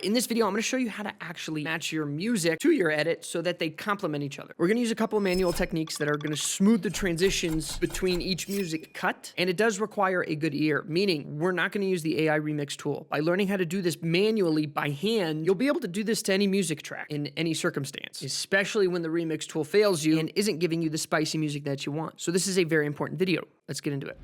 In this video, I'm gonna show you how to actually match your music to your edit so that they complement each other. We're gonna use a couple of manual techniques that are gonna smooth the transitions between each music cut, and it does require a good ear, meaning we're not gonna use the AI remix tool. By learning how to do this manually by hand, you'll be able to do this to any music track in any circumstance, especially when the remix tool fails you and isn't giving you the spicy music that you want. So this is a very important video. Let's get into it.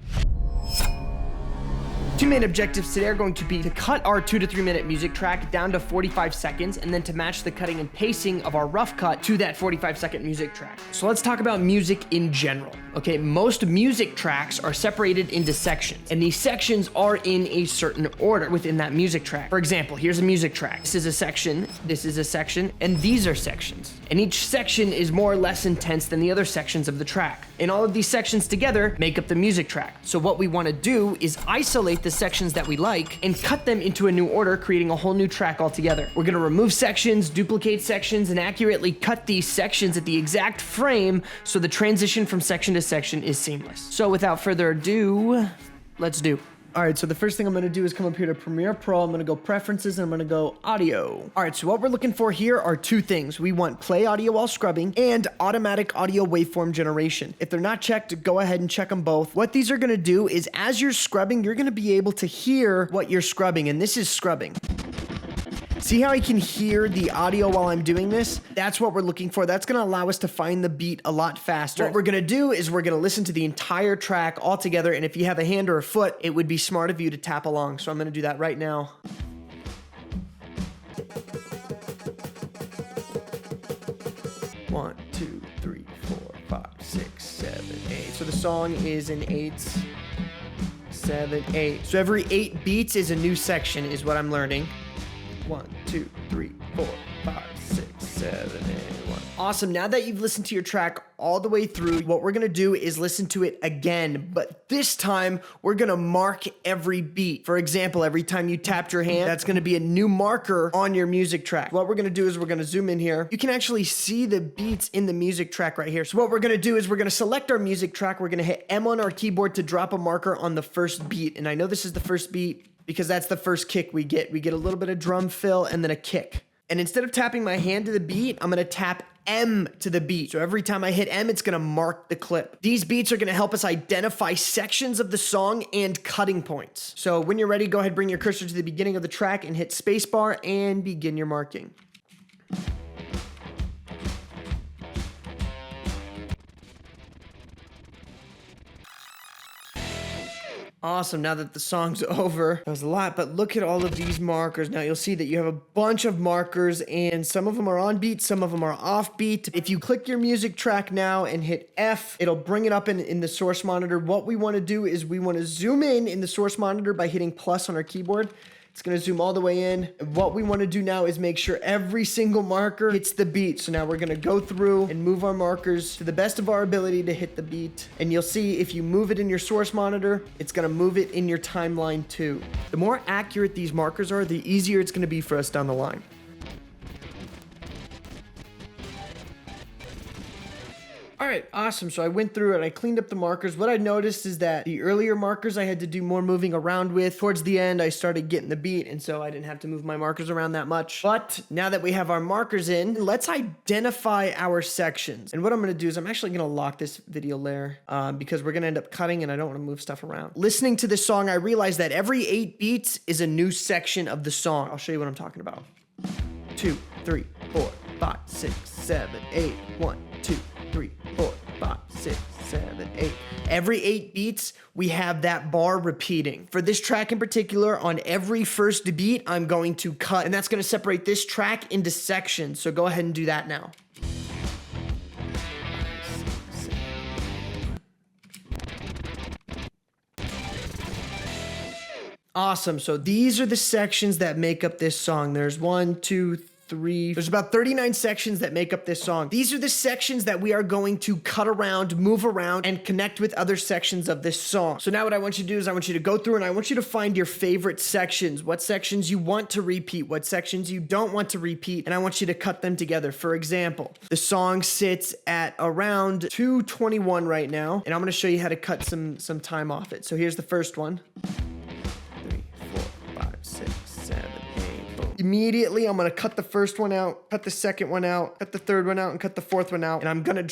Two main objectives today are going to be to cut our 2 to 3 minute music track down to 45 seconds and then to match the cutting and pacing of our rough cut to that 45-second music track. So let's talk about music in general. Okay, most music tracks are separated into sections, and these sections are in a certain order within that music track. For example, here's a music track. This is a section, this is a section, and these are sections. And each section is more or less intense than the other sections of the track. And all of these sections together make up the music track. So what we want to do is isolate the sections that we like and cut them into a new order, creating a whole new track altogether. We're going to remove sections, duplicate sections, and accurately cut these sections at the exact frame so the transition from section to section is seamless. So without further ado, let's do. All right, so the first thing I'm gonna do is come up here to Premiere Pro. I'm gonna go Preferences, and I'm gonna go Audio. All right, so what we're looking for here are two things. We want Play Audio while scrubbing and Automatic Audio Waveform Generation. If they're not checked, go ahead and check them both. What these are gonna do is as you're scrubbing, you're gonna be able to hear what you're scrubbing, and this is scrubbing. See how I can hear the audio while I'm doing this? That's what we're looking for. That's gonna allow us to find the beat a lot faster. What we're gonna do is we're gonna listen to the entire track all together, and if you have a hand or a foot, it would be smart of you to tap along. So I'm gonna do that right now. One, two, three, 4, 5, 6, 7, 8. So the song is in 8s, 7, 8. So every 8 beats is a new section, is what I'm learning. 1, 2, 3, 4, 5, 6, 7, 8, 1. Awesome. Now that you've listened to your track all the way through, what we're going to do is listen to it again, but this time we're going to mark every beat. For example, every time you tapped your hand, that's going to be a new marker on your music track. What we're going to do is we're going to zoom in here. You can actually see the beats in the music track right here. So what we're going to do is we're going to select our music track. We're going to hit M on our keyboard to drop a marker on the first beat. And I know this is the first beat because that's the first kick we get. We get a little bit of drum fill and then a kick. And instead of tapping my hand to the beat, I'm gonna tap M to the beat. So every time I hit M, it's gonna mark the clip. These beats are gonna help us identify sections of the song and cutting points. So when you're ready, go ahead, bring your cursor to the beginning of the track and hit spacebar and begin your marking. Awesome, now that the song's over, that was a lot, but look at all of these markers. Now you'll see that you have a bunch of markers and some of them are on beat, some of them are off beat. If you click your music track now and hit F, it'll bring it up in the source monitor. What we wanna do is we wanna zoom in the source monitor by hitting plus on our keyboard. It's gonna zoom all the way in. And what we wanna do now is make sure every single marker hits the beat. So now we're gonna go through and move our markers to the best of our ability to hit the beat. And you'll see if you move it in your source monitor, it's gonna move it in your timeline too. The more accurate these markers are, the easier it's gonna be for us down the line. All right, awesome. So I went through and I cleaned up the markers. What I noticed is that the earlier markers I had to do more moving around with. Towards the end, I started getting the beat, and so I didn't have to move my markers around that much. But now that we have our markers in, let's identify our sections. And what I'm gonna do is I'm actually gonna lock this video layer because we're gonna end up cutting and I don't wanna move stuff around. Listening to this song, I realized that every 8 beats is a new section of the song. I'll show you what I'm talking about. 2, 3, 4, 5, 6, 7, 8, 1, 2, 3, 4, 5, 6, 7, 8. Every 8 beats, we have that bar repeating. For this track in particular, on every first beat, I'm going to cut, and that's gonna separate this track into sections. So go ahead and do that now. Awesome, so these are the sections that make up this song. There's 1, 2, 3. There's about 39 sections that make up this song. These are the sections that we are going to cut around, move around, and connect with other sections of this song. So now what I want you to do is I want you to go through and I want you to find your favorite sections, what sections you want to repeat, what sections you don't want to repeat, and I want you to cut them together. For example, the song sits at around 2:21 right now, and I'm gonna show you how to cut some time off it. So here's the first one. 3, 4, 5, 6, 7, 8, boom. Immediately, I'm gonna cut the first one out, cut the second one out, cut the third one out, and cut the fourth one out. And I'm gonna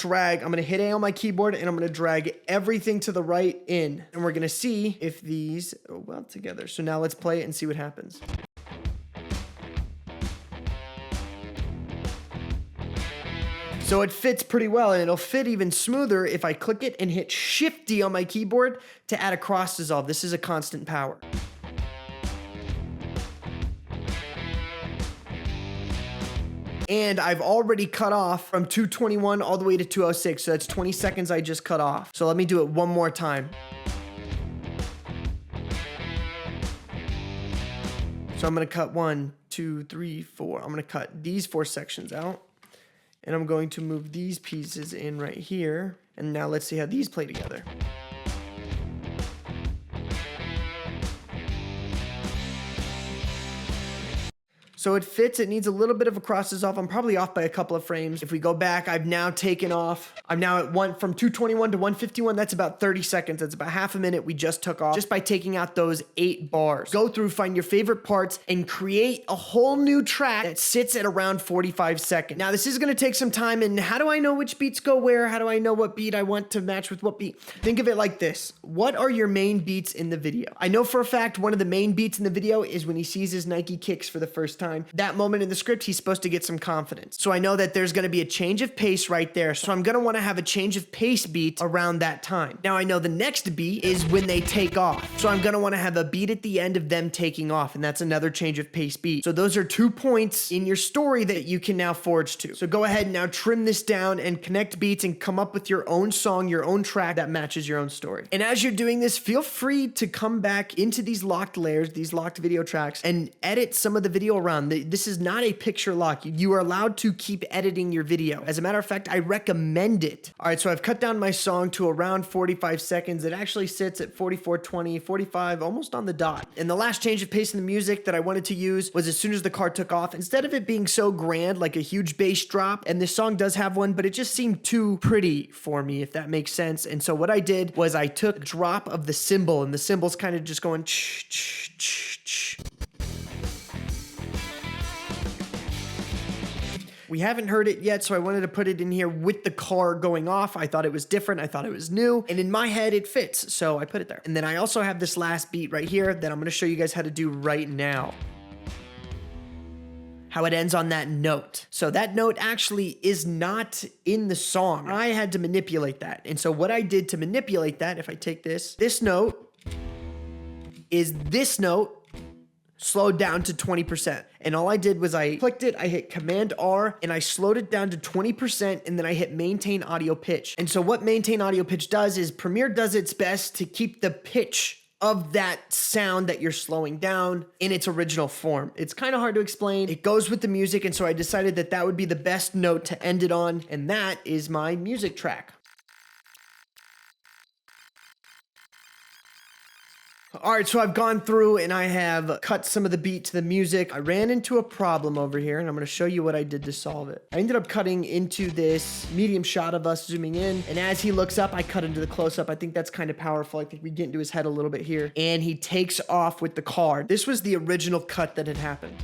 hit A on my keyboard, and I'm gonna drag everything to the right in. And we're gonna see if these go well together. So now let's play it and see what happens. So it fits pretty well, and it'll fit even smoother if I click it and hit Shift D on my keyboard to add a cross dissolve. This is a constant power. And I've already cut off from 221 all the way to 206, so that's 20 seconds I just cut off. So let me do it one more time. So I'm gonna cut 1, 2, 3, 4. I'm gonna cut these 4 sections out. And I'm going to move these pieces in right here. And now let's see how these play together. So it fits, it needs a little bit of a cross dissolve. I'm probably off by a couple of frames. If we go back, I've now taken off. I'm now at from 221 to 151. That's about 30 seconds. That's about half a minute we just took off just by taking out those 8 bars. Go through, find your favorite parts, and create a whole new track that sits at around 45 seconds. Now this is gonna take some time, and how do I know which beats go where? How do I know what beat I want to match with what beat? Think of it like this. What are your main beats in the video? I know for a fact one of the main beats in the video is when he sees his Nike kicks for the first time. That moment in the script, he's supposed to get some confidence. So I know that there's gonna be a change of pace right there. So I'm gonna wanna have a change of pace beat around that time. Now I know the next beat is when they take off. So I'm gonna wanna have a beat at the end of them taking off, and that's another change of pace beat. So those are 2 points in your story that you can now forge to. So go ahead and now trim this down and connect beats and come up with your own song, your own track that matches your own story. And as you're doing this, feel free to come back into these locked layers, these locked video tracks, and edit some of the video around. This is not a picture lock. You are allowed to keep editing your video. As a matter of fact, I recommend it. All right, so I've cut down my song to around 45 seconds. It actually sits at 44:20, 45, almost on the dot. And the last change of pace in the music that I wanted to use was as soon as the car took off, instead of it being so grand, like a huge bass drop, and this song does have one, but it just seemed too pretty for me, if that makes sense. And so what I did was I took a drop of the cymbal, and the cymbal's kind of just going ch, ch, ch, ch. We haven't heard it yet, so I wanted to put it in here with the car going off. I thought it was different. I thought it was new. And in my head, it fits. So I put it there. And then I also have this last beat right here that I'm going to show you guys how to do right now. How it ends on that note. So that note actually is not in the song. I had to manipulate that. And so what I did to manipulate that, if I take this note is this note slowed down to 20%. And all I did was I clicked it, I hit Command R, and I slowed it down to 20%, and then I hit Maintain Audio Pitch. And so what Maintain Audio Pitch does is Premiere does its best to keep the pitch of that sound that you're slowing down in its original form. It's kind of hard to explain. It goes with the music, and so I decided that that would be the best note to end it on, and that is my music track. All right, so I've gone through and I have cut some of the beat to the music. I ran into a problem over here, and I'm gonna show you what I did to solve it. I ended up cutting into this medium shot of us zooming in, and as he looks up, I cut into the close-up. I think that's kind of powerful. I think we get into his head a little bit here, and he takes off with the car. This was the original cut that had happened.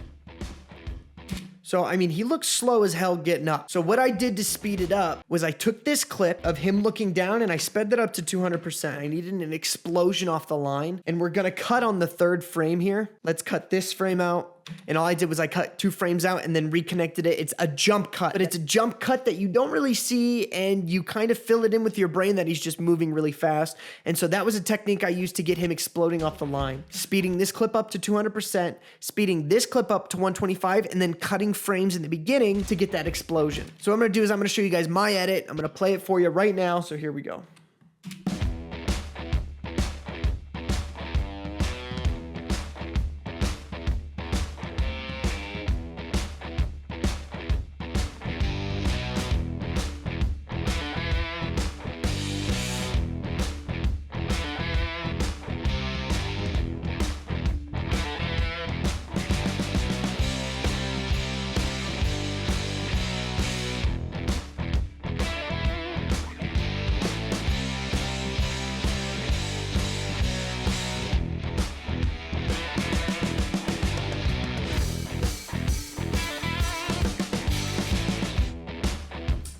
So, I mean, he looks slow as hell getting up. So what I did to speed it up was I took this clip of him looking down and I sped that up to 200%. I needed an explosion off the line, and we're gonna cut on the 3rd frame here. Let's cut this frame out. And all I did was I cut 2 frames out and then reconnected it. It's a jump cut, but it's a jump cut that you don't really see, and you kind of fill it in with your brain that he's just moving really fast. And so that was a technique I used to get him exploding off the line. Speeding this clip up to 200%, speeding this clip up to 125, and then cutting frames in the beginning to get that explosion. So what I'm gonna do is I'm gonna show you guys my edit. I'm gonna play it for you right now, so here we go.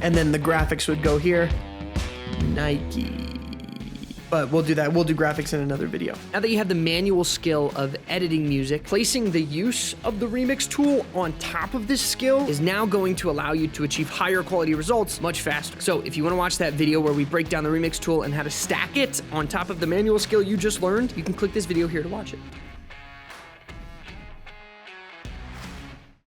And then the graphics would go here, Nike. But we'll do that. We'll do graphics in another video. Now that you have the manual skill of editing music, placing the use of the remix tool on top of this skill is now going to allow you to achieve higher quality results much faster. So if you want to watch that video where we break down the remix tool and how to stack it on top of the manual skill you just learned, you can click this video here to watch it.